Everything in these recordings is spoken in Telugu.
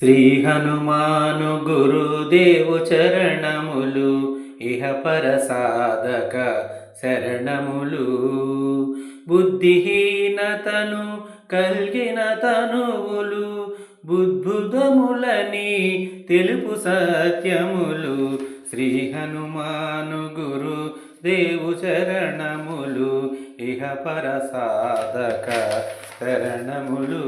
శ్రీ హనుమాను గురుదేవు చరణములు ఇహపర సాధక శరణములు. బుద్ధిహీనతను కల్గిన తనువులు బుద్భుతములని తెలుపు సత్యములు. శ్రీ హనుమాను గురు దేవు చరణములు ఇహపర సాధక శరణములు.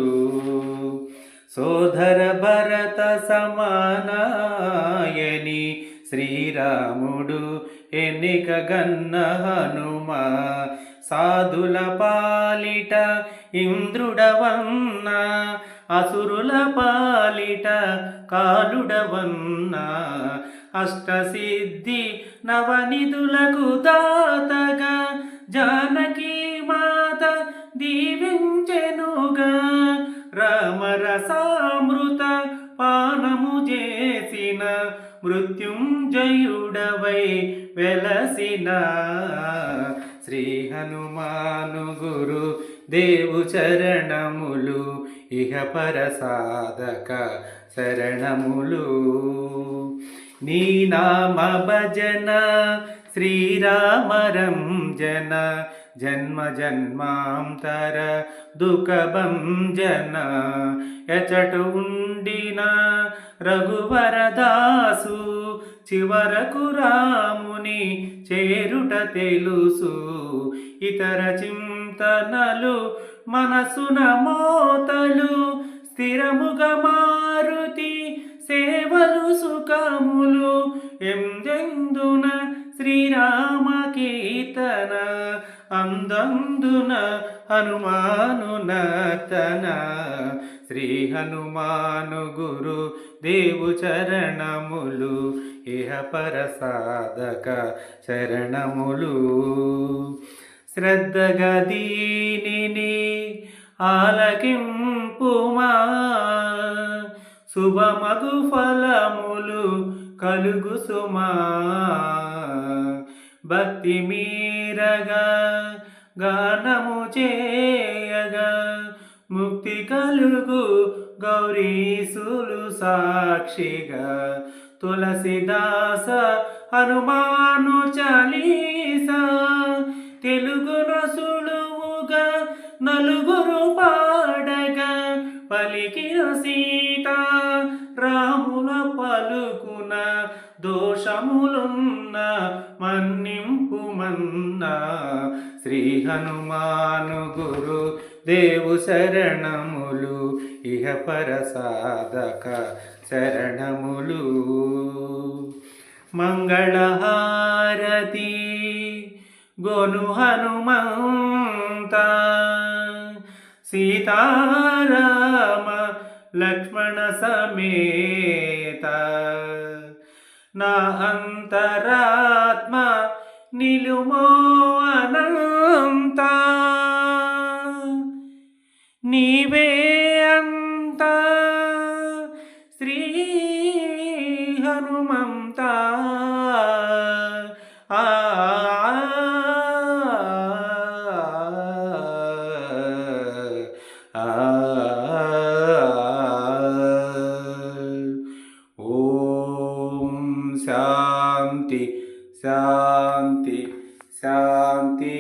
సోదర భరత సమానాయని శ్రీరాముడు ఎన్నిక గన్న హనుమ. సాధుల పాలిట ఇంద్రుడవన్న అసురుల పాలిట కాలుడవన్న. అష్టసిద్ధి నవనిధులకు దాతగా జానకీ మాత దీవించెనుగా. రామరసామృత పానము చేసిన మృత్యుంజయుడవై వెలసిన. శ్రీ హనుమాను గురు దేవు చరణములు ఇహపర సాధక శరణములు. నీ నామ భజన శ్రీరామరంజన జన్మ జన్మాంతర దుఃఖభంజన. ఎచటు ఉండిన రఘువరదాసు చివరకు రాముని చేరుట తెలుసు. ఇతర చింతనలు మనసున మోతలు స్థిరముగా మారుతి సేవలు సుఖములు. ఎందెందున శ్రీరామ కీర్తన అందందున హనుమాను నర్తన. శ్రీ హనుమాను గురు దేవు చరణములు ఇహపర సాధక శరణములు. శ్రద్ధగా దీనిని ఆలకింపుమా శుభమగు ఫలములు కలుగు సుమా. భక్తి మీరగా గానము చేయగా ముక్తి కలుగు గౌరీసులు సాక్షిగా. తులసిదాస హనుమాను చాలీసా తెలుగున సులువుగా నలుగురు పాడగా. పలికిన సీత రాముల పలుకున దోషములున్న మన్నింపుమన్న. శ్రీ హనుమాను గురు దేవు శరణములు ఇహపర సాధక శరణములు. మంగళహారతి గొను హనుమంత. సీతారామ లక్ష్మణ సమేత. నా అంతరాత్మ నిలుమో అనంత. నీవే అంత శ్రీ హనుమంత. ఆ ఓం శాంతి శాంతి శాంతి.